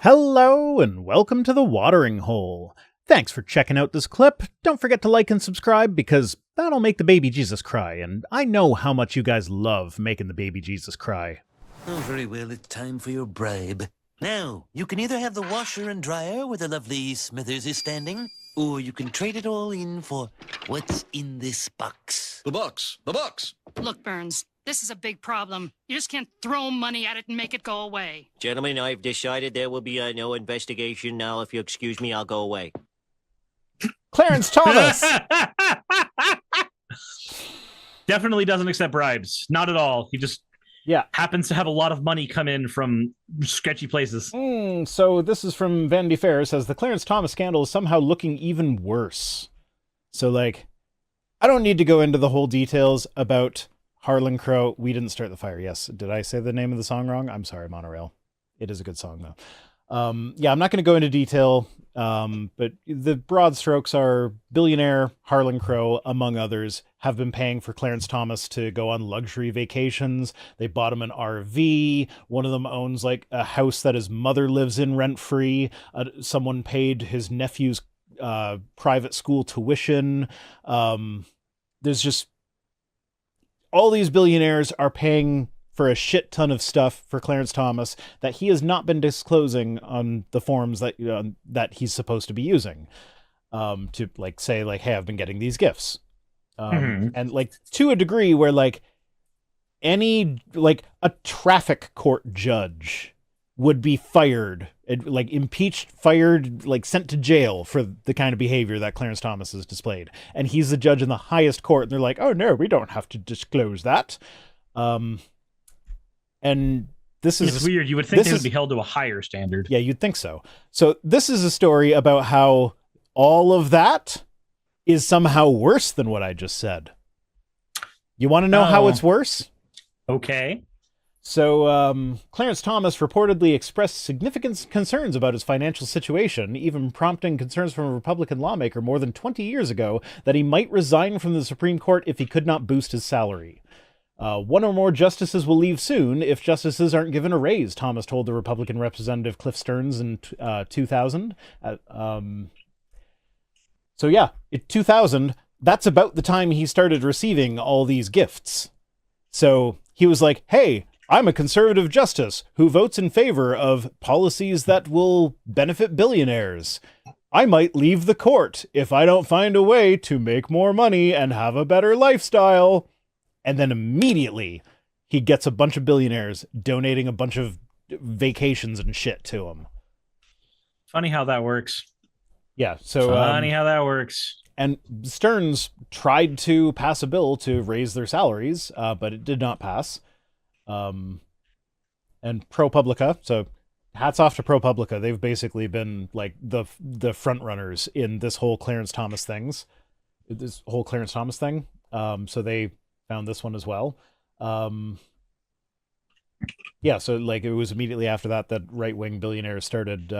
Hello and welcome to the Watering Hole. Thanks for checking out this clip. Don't forget to like and subscribe because that'll make the baby Jesus cry, and I know how much you guys love making the baby Jesus cry. Oh, very well, it's time for your bribe. Now, you can either have the washer and dryer where the lovely Smithers is standing, or you can trade it all in for what's in this box. The box! The box! Look, Burns, this is a big problem. You just can't throw money at it and make it go away. Gentlemen, I've decided there will be no investigation now. If you excuse me, I'll go away. Clarence Thomas! Definitely doesn't accept bribes. Not at all. He just happens to have a lot of money come in from sketchy places. So this is from Vanity Fair. It says, the Clarence Thomas scandal is somehow looking even worse. So, like, I don't need to go into the whole details about Harlan Crow. We didn't start the fire. Yes. Did I say the name of the song wrong? I'm sorry, Monorail. It is a good song, though. I'm not going to go into detail, but the broad strokes are billionaire Harlan Crow, among others, have been paying for Clarence Thomas to go on luxury vacations. They bought him an RV. One of them owns like a house that his mother lives in rent-free. Someone paid his nephew's private school tuition. There's just all these billionaires are paying for a shit ton of stuff for Clarence Thomas that he has not been disclosing on the forums that that he's supposed to be using, to like say like, hey, I've been getting these gifts, and like to a degree where like any like a traffic court judge would be fired, like impeached, fired, like sent to jail for the kind of behavior that Clarence Thomas has displayed, and he's the judge in the highest court, and they're like, oh no, we don't have to disclose that. And this is... It's weird. You would think they would be held to a higher standard. Yeah, you'd think so. So this is a story about how all of that is somehow worse than what I just said. You want to know how it's worse? Okay. So Clarence Thomas reportedly expressed significant concerns about his financial situation, even prompting concerns from a Republican lawmaker more than 20 years ago that he might resign from the Supreme Court if he could not boost his salary. One or more justices will leave soon if justices aren't given a raise, Thomas told the Republican representative Cliff Stearns in 2000. So yeah, in 2000, that's about the time he started receiving all these gifts. So he was like, hey, I'm a conservative justice who votes in favor of policies that will benefit billionaires. I might leave the court if I don't find a way to make more money and have a better lifestyle. And then immediately he gets a bunch of billionaires donating a bunch of vacations and shit to him. Funny how that works. Yeah. So funny how that works. And Stearns tried to pass a bill to raise their salaries, but it did not pass. And ProPublica, so hats off to ProPublica. They've basically been like the front runners in this whole Clarence Thomas thing. So they found this one as well. So like it was immediately after that right-wing billionaires started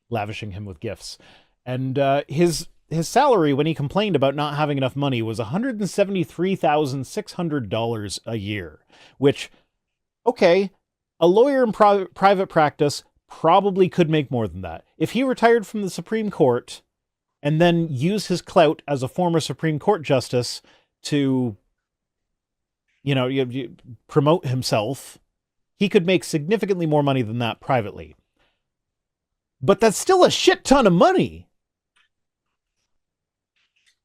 lavishing him with gifts. And his salary when he complained about not having enough money was $173,600 a year, which, okay, a lawyer in private practice probably could make more than that. If he retired from the Supreme Court and then used his clout as a former Supreme Court justice to promote himself, he could make significantly more money than that privately. But that's still a shit ton of money.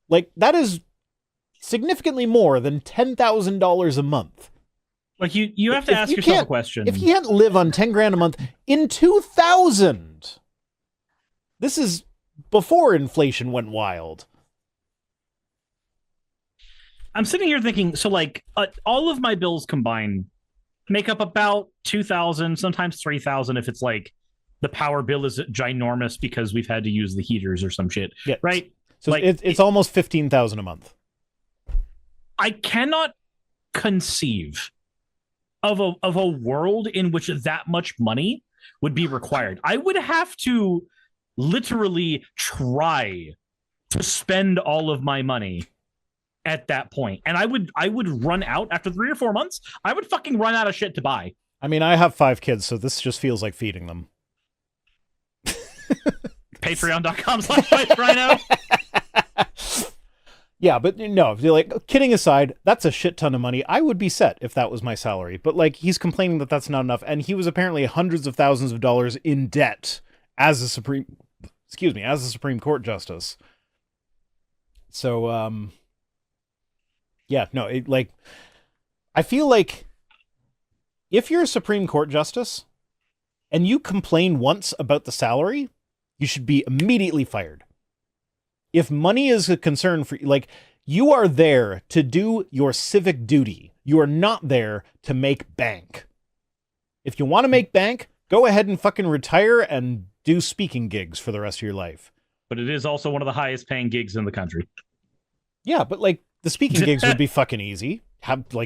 Like, that is significantly more than $10,000 a month. Like, you have to ask yourself a question. If you can't live on 10 grand a month in 2000, this is before inflation went wild. I'm sitting here thinking, so like all of my bills combined make up about $2,000, sometimes $3,000 if it's like the power bill is ginormous because we've had to use the heaters or some shit, right? So like, it's almost $15,000 a month. I cannot conceive of a world in which that much money would be required. I would have to literally try to spend all of my money at that point. And I would run out after 3 or 4 months. I would fucking run out of shit to buy. I mean, I have 5 kids, so this just feels like feeding them. Patreon.com/Rhino. Yeah, but no, like, kidding aside, that's a shit ton of money. I would be set if that was my salary. But like, he's complaining that that's not enough, and he was apparently hundreds of thousands of dollars in debt as a Supreme Court justice. So, yeah, no, I feel like if you're a Supreme Court justice and you complain once about the salary, you should be immediately fired. If money is a concern for you, like, you are there to do your civic duty. You are not there to make bank. If you want to make bank, go ahead and fucking retire and do speaking gigs for the rest of your life. But it is also one of the highest paying gigs in the country. Yeah, but like, the speaking gigs would be fucking easy.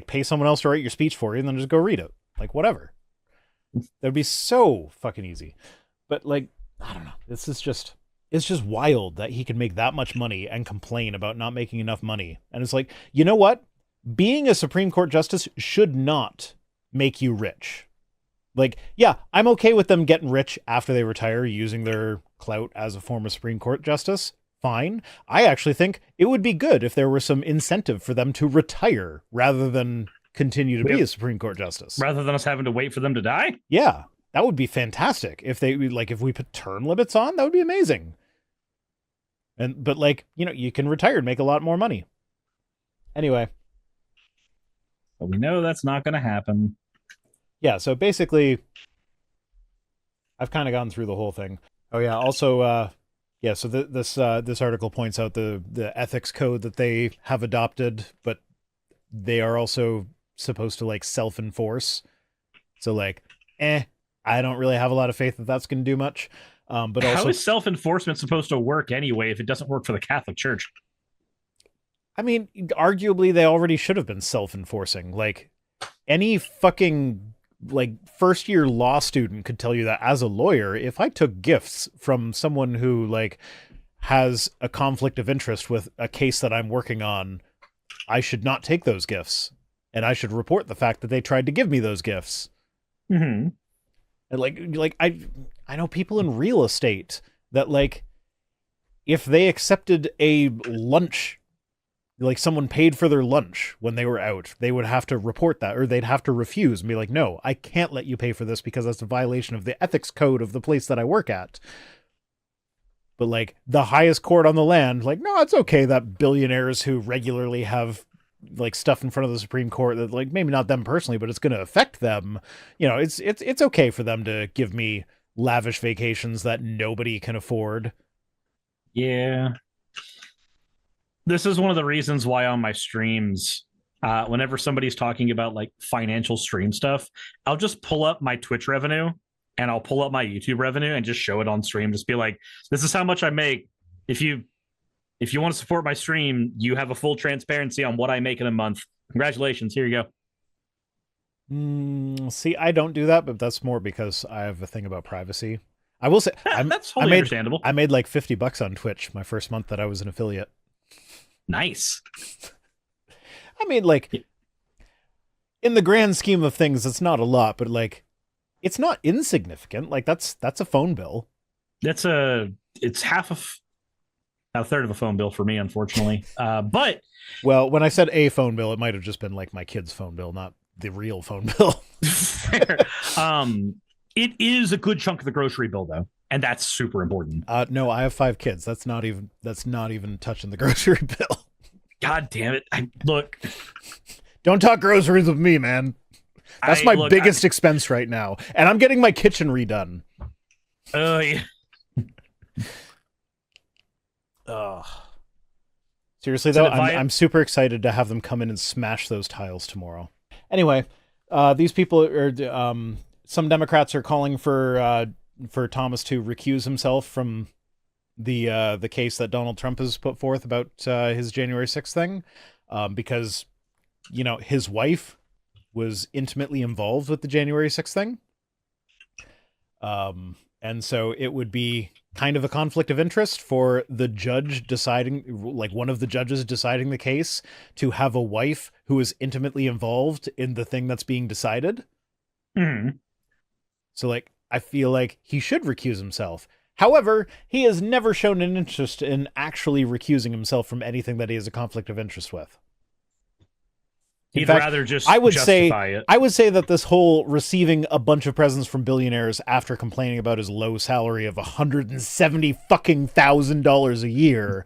Pay someone else to write your speech for you and then just go read it. Like, whatever. That would be so fucking easy. But like, I don't know. It's just wild that he can make that much money and complain about not making enough money. And it's like, you know what? Being a Supreme Court justice should not make you rich. Like, yeah, I'm okay with them getting rich after they retire using their clout as a former Supreme Court justice. Fine. I actually think it would be good if there were some incentive for them to retire rather than continue to be a Supreme Court justice. Rather than us having to wait for them to die? Yeah, that would be fantastic. If we put term limits on, that would be amazing. But like, you know, you can retire and make a lot more money. Anyway. But we know that's not going to happen. Yeah, so basically, I've kind of gone through the whole thing. Oh yeah, also, so this article points out the ethics code that they have adopted, but they are also supposed to like self-enforce. So like, I don't really have a lot of faith that that's going to do much. But also, how is self-enforcement supposed to work anyway if it doesn't work for the Catholic Church? I mean, arguably they already should have been self-enforcing. Like, any fucking like first-year law student could tell you that as a lawyer, if I took gifts from someone who like has a conflict of interest with a case that I'm working on, I should not take those gifts, and I should report the fact that they tried to give me those gifts. Mm-hmm. And like I know people in real estate that like, if they accepted a lunch, like someone paid for their lunch when they were out, they would have to report that, or they'd have to refuse and be like, no, I can't let you pay for this because that's a violation of the ethics code of the place that I work at. But like, the highest court on the land, like, no, it's okay that billionaires who regularly have like stuff in front of the Supreme Court that like, maybe not them personally, but it's going to affect them. You know, it's okay for them to give me lavish vacations that nobody can afford. Yeah. This is one of the reasons why on my streams, whenever somebody's talking about like financial stream stuff, I'll just pull up my Twitch revenue and I'll pull up my YouTube revenue and just show it on stream. Just be like, this is how much I make. If you want to support my stream, you have a full transparency on what I make in a month. Congratulations. Here you go. See, I don't do that, but that's more because I have a thing about privacy. I will say, that's wholly understandable. I made like $50 on Twitch my first month that I was an affiliate. Nice. I mean, like, in the grand scheme of things, it's not a lot, but like, it's not insignificant. Like, that's a phone bill. It's a third of a phone bill for me, unfortunately. But well, when I said a phone bill, it might have just been like my kid's phone bill, not the real phone bill. Fair. It is a good chunk of the grocery bill, though, and that's super important. No, I have 5 kids. That's not even touching the grocery bill. God damn it! Look, don't talk groceries with me, man. That's my biggest expense right now, and I'm getting my kitchen redone. Oh yeah. Seriously though, I'm super excited to have them come in and smash those tiles tomorrow. Anyway, these people are some Democrats are calling for Thomas to recuse himself from the case that Donald Trump has put forth about his January 6th thing, because, you know, his wife was intimately involved with the January 6th thing. And so it would be kind of a conflict of interest for the judge deciding, like one of the judges deciding the case, to have a wife who is intimately involved in the thing that's being decided. Mm-hmm. So like, I feel like he should recuse himself. However, he has never shown an interest in actually recusing himself from anything that he has a conflict of interest with. He'd rather just I would justify it. I would say that this whole receiving a bunch of presents from billionaires after complaining about his low salary of $170,000 a year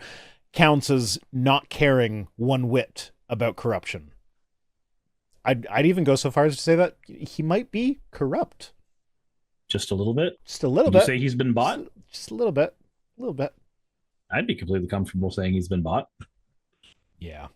counts as not caring one whit about corruption. I'd even go so far as to say that he might be corrupt. Just a little bit? Just a little Would bit. you say he's been bought? Just a little bit. A little bit. I'd be completely comfortable saying he's been bought. Yeah.